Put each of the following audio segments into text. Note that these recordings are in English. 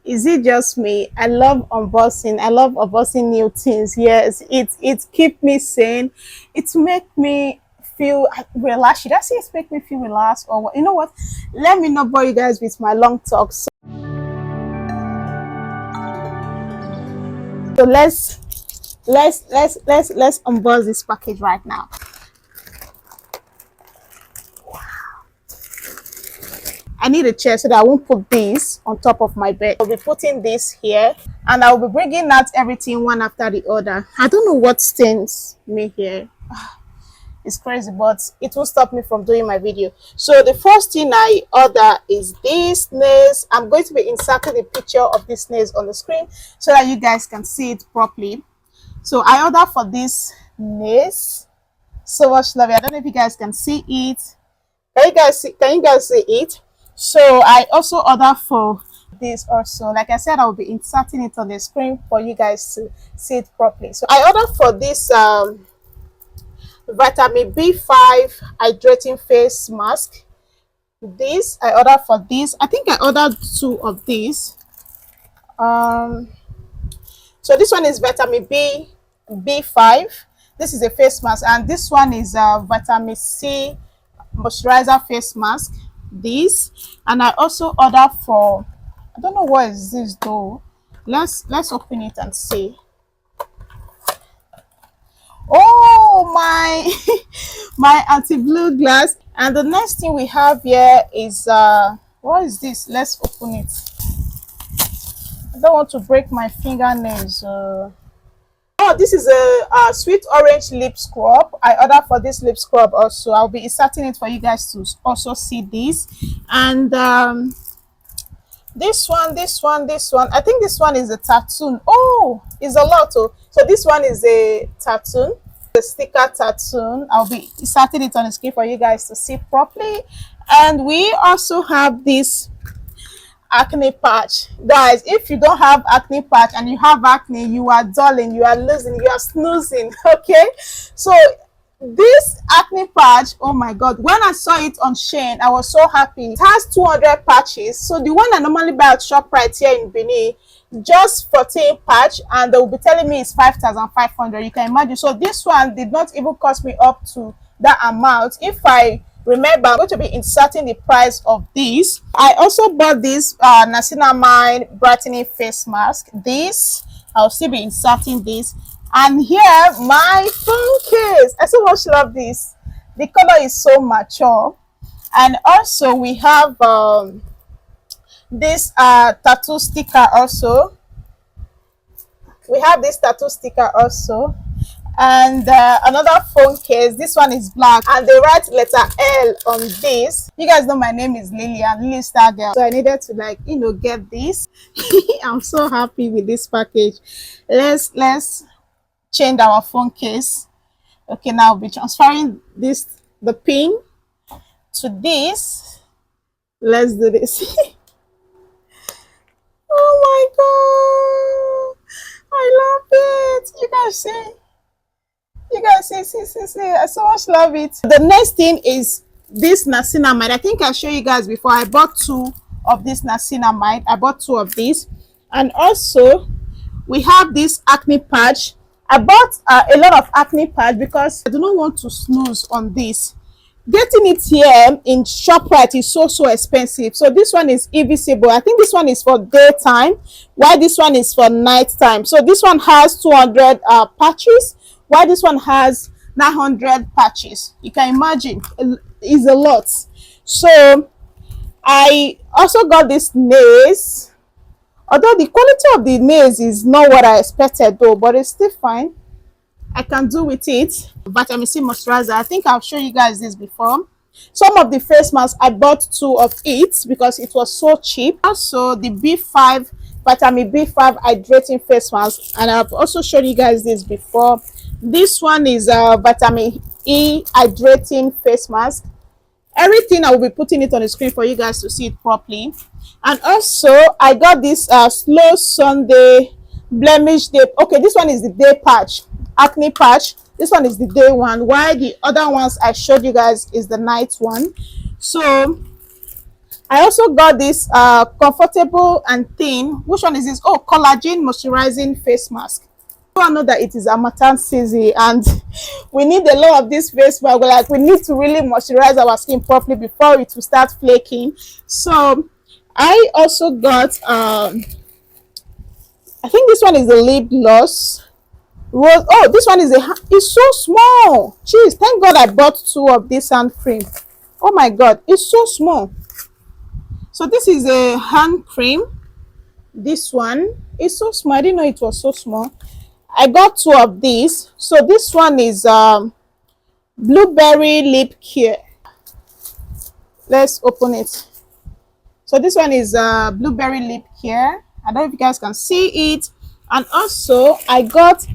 Is it just me? I love unboxing. I love unboxing new things. Yes, it keep me sane. It make me feel relaxed. Should I say it make me feel relaxed or what? You know what? Let me not bore you guys with my long talk. So let's unbox this package right now. I need a chair so that I won't put this on top of my bed. I'll be putting this here and I'll be bringing out everything one after the other. I don't know what stains me here. It's crazy, but it will stop me from doing my video. So the first thing I order is this nails. I'm going to be inserting a picture of this nails on the screen so that you guys can see it properly. So I order for this nails. So much lovely. I don't know if you guys can see it. Can you guys see it? So I also order for this also. Like I said, I will be inserting it on the screen for you guys to see it properly. So I order for this vitamin B5 hydrating face mask. This I order for this. I think I ordered 2 of these. So this one is vitamin B5. This is a face mask, and this one is vitamin C moisturizer face mask. This, and I also order for, I don't know what is this though. Let's open it and see. Oh my my anti-blue glass. And the next thing we have here is what is this? Let's open it. I don't want to break my fingernails. Oh, this is a sweet orange lip scrub. I ordered for this lip scrub also. I'll be inserting it for you guys to also see this. And this one. I think this one is a tattoo. Oh, it's a lot. Oh, so this one is a tattoo, the sticker tattoo. I'll be inserting it on the screen for you guys to see properly. And we also have this acne patch. Guys, if you don't have acne patch and you have acne, you are dulling, you are losing, you are snoozing. Okay, so this acne patch, oh my god, when I saw it on Shein, I was so happy. It has 200 patches. So the one I normally buy at ShopRite here in Benin, just 14 patch, and they will be telling me it's 5,500. You can imagine. So this one did not even cost me up to that amount. If I remember, I'm going to be inserting the price of this. I also bought this niacinamide brightening face mask. This, I'll still be inserting this. And here, my phone case. I so much love this. The color is so mature. And also we have this tattoo sticker also. We have this tattoo sticker also. And another phone case. This one is black and they write letter L on this. You guys know my name is Lillian, Lily Star Girl, so I needed to, like, you know, get this. I'm so happy with this package. Let's change our phone case. Okay, now I'll be transferring the pin to this. Let's do this. Oh my god, I love it. You guys see, I so much love it. The next thing is this niacinamide. I think I showed you guys before. I bought 2 of this niacinamide. I bought 2 of these. And also we have this acne patch. I bought a lot of acne patch because I do not want to snooze on this. Getting it here in ShopRite is so expensive. So this one is invisible. I think this one is for daytime, while this one is for nighttime. So this one has 200 patches, while this one has 900 patches. You can imagine, it's a lot. So I also got this nails. Although the quality of the nails is not what I expected though, but it's still fine. I can do with it. Vitamin C moisturizer. I think I've shown you guys this before. Some of the face masks, I bought 2 of it because it was so cheap. Also the B5, vitamin B5 hydrating face mask, and I've also shown you guys this before. This one is vitamin E hydrating face mask. Everything, I will be putting it on the screen for you guys to see it properly. And also I got this slow Sunday blemish day. Okay, this one is the day patch, acne patch. This one is the day one, while the other ones I showed you guys is the night one. So I also got this comfortable and thin. Which one is this? Oh, collagen moisturizing face mask. I know that it is Harmattan season and we need a lot of this face mask. Like, we need to really moisturize our skin properly before it will start flaking. So I also got I think this one is the lip gloss. Rose. Oh, this one is it's so small. Jeez, thank God I bought two of this hand cream. Oh my God, it's so small. So this is a hand cream. This one is so small. I didn't know it was so small. I got two of these. So this one is blueberry lip care. Let's open it. So this one is blueberry lip care. I don't know if you guys can see it. And also I got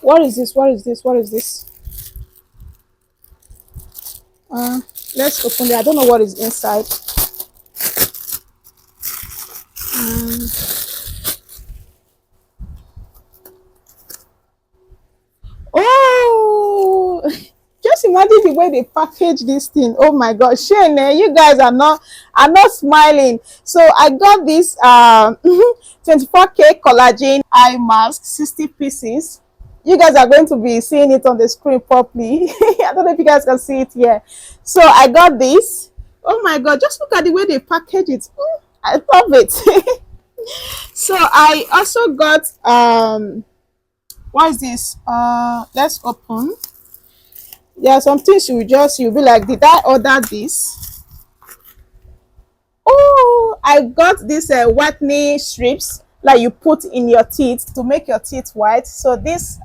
what is this? Let's open it. I don't know what is inside. Oh, just imagine the way they package this thing. Oh my God, Shane, you guys are not smiling. So I got this 24K collagen eye mask, 60 pieces. You guys are going to be seeing it on the screen properly. I don't know if you guys can see it here. So I got this. Oh my God, just look at the way they package it. I love it. So I also got what is this? Let's open. There are some things you'll be like, did I order this? Oh, I got this whitening strips like you put in your teeth to make your teeth white. So this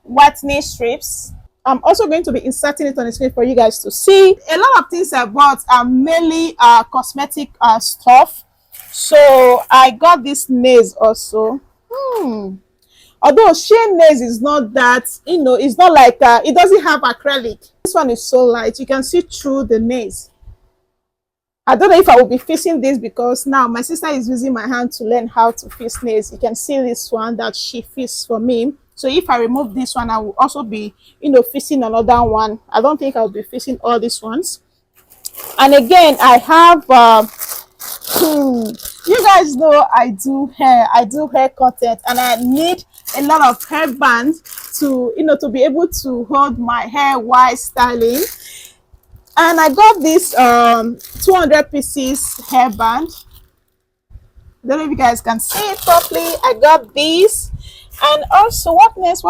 whitening strips, I'm also going to be inserting it on the screen for you guys to see. A lot of things I bought are mainly cosmetic stuff. So I got this nails also. Although Shea nails is not that, it's not like it doesn't have acrylic. This one is so light, you can see through the nails. I don't know if I will be fixing this because now my sister is using my hand to learn how to fix nails. You can see this one that she fixed for me. So if I remove this one, I will also be, fixing another one. I don't think I'll be fixing all these ones. And again, I have you guys know I do hair content, and I need a lot of hair bands to to be able to hold my hair while styling. And I got this 200 pieces hair band. Don't know if you guys can see it properly. I got this. And also, what next?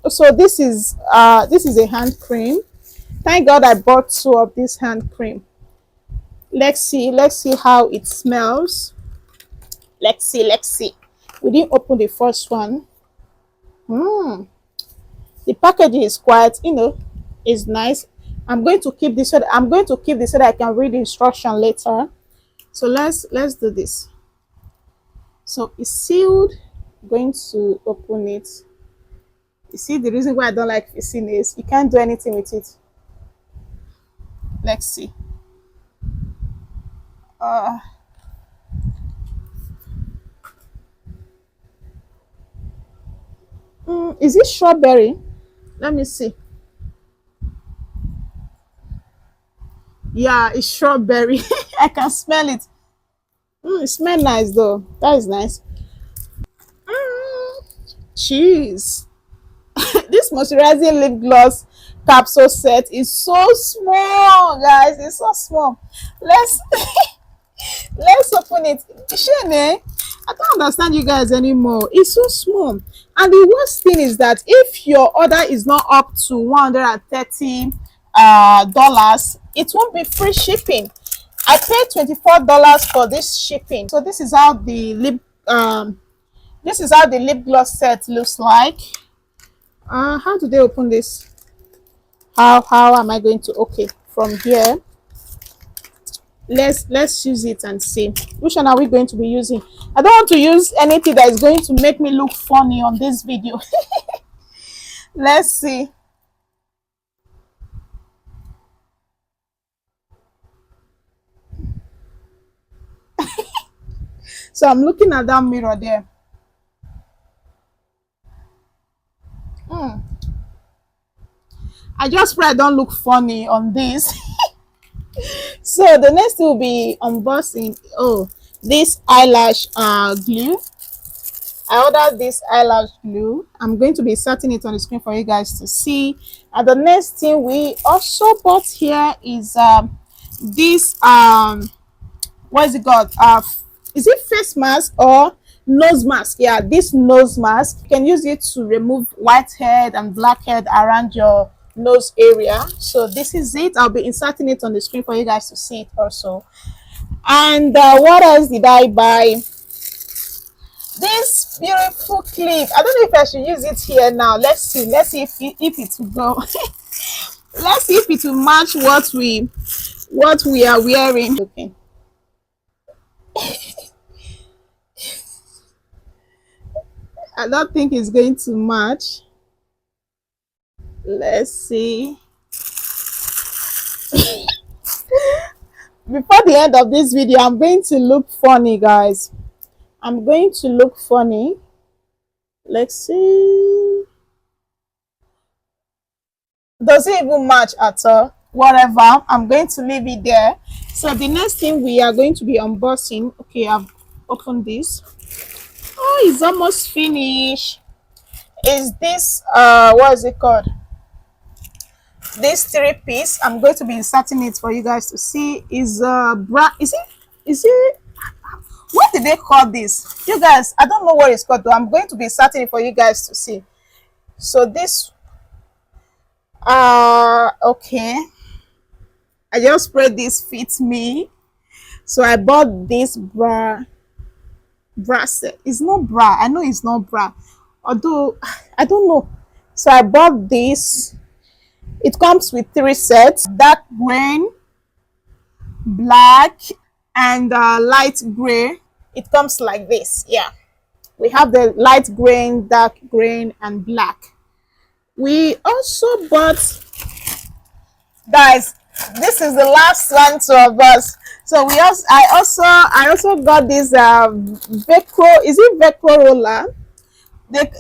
So this is a hand cream. Thank God I bought two of this hand cream. Let's see how it smells. Let's see. We didn't open the first one. The packaging is quite, is nice. I'm going to keep this so that I can read the instruction later. So let's do this. So it's sealed. I'm going to open it. You see the reason why I don't like fixing is you can't do anything with it. Let's see. Is it strawberry? Let me see. Yeah, it's strawberry. I can smell it. It smells nice though. That is nice. Cheese. This moisturizing lip gloss capsule set is so small, guys. It's so small. Let's open it. Shane, I don't understand you guys anymore. It's so small. And the worst thing is that if your order is not up to $130 dollars, it won't be free shipping. I paid $24 for this shipping. So this is how the lip gloss set looks like. How do they open this? How am I going to? Okay, from here, let's use it and see which one are we going to be using. I don't want to use anything that is going to make me look funny on this video. Let's see. So I'm looking at that mirror there. I just pray I don't look funny on this. So the next thing will be unboxing. Oh, this eyelash glue. I ordered this eyelash glue. I'm going to be inserting it on the screen for you guys to see. And the next thing we also bought here is this what is it called? Is it face mask or nose mask? Yeah, this nose mask. You can use it to remove whitehead and blackhead around your nose area. So this is it. I'll be inserting it on the screen for you guys to see it also. And what else did I buy? This beautiful clip. I don't know if I should use it here now. Let's see if it will go. Let's see if it will match what we are wearing. Okay. I don't think it's going to match. Let's see. Before the end of this video, I'm going to look funny, guys. I'm going to look funny. Let's see. Does it even match at all? Whatever, I'm going to leave it there. So the next thing we are going to be unboxing. Okay, I've opened this. Oh, it's almost finished. Is this what is it called? This 3-piece. I'm going to be inserting it for you guys to see. Is bra? Is it what did they call this? You guys, I don't know what it's called though. I'm going to be inserting it for you guys to see. So this okay, I just spread this fits me. So I bought this bra set. It's not bra. I know it's not bra, although I don't know. So I bought this. It comes with 3 sets: dark green, black, and light gray. It comes like this. Yeah, we have the light green, dark green, and black. We also bought, guys, this is the last one of us. So I also got this Velcro. Is it Velcro roller?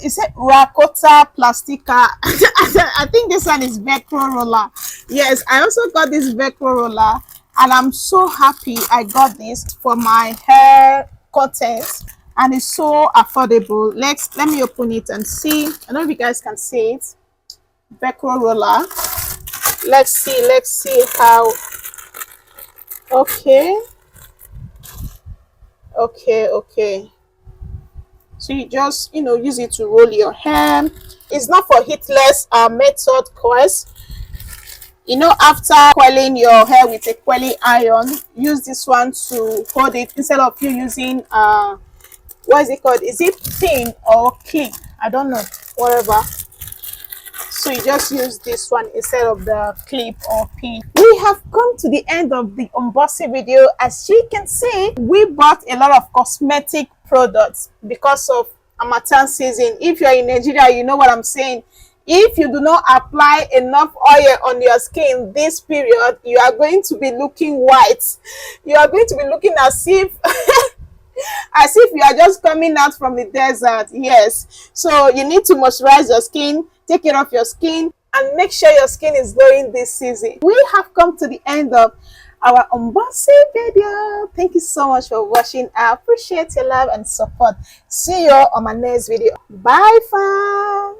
Is it Rakota Plastica? I think this one is Velcro roller. Yes, I also got this Velcro roller, and I'm so happy I got this for my hair contents, and it's so affordable. Let me open it and see. I don't know if you guys can see it. Velcro roller. Let's see how. Okay. So you just use it to roll your hair. It's not for heatless method course. After coiling your hair with a coiling iron, use this one to hold it instead of you using what is it called? Is it pin or clip? I don't know, whatever. So you just use this one instead of the clip or pin. We have come to the end of the unboxing video. As you can see, we bought a lot of cosmetic products because of Harmattan season. If you're in Nigeria, you know what I'm saying. If you do not apply enough oil on your skin this period, you are going to be looking white. You are going to be looking as if as if you are just coming out from the desert. Yes, so you need to moisturize your skin, take care of your skin, and make sure your skin is glowing this season. We have come to the end of our unboxing video. Thank you so much for watching. I appreciate your love and support. See you on my next video. Bye, fam.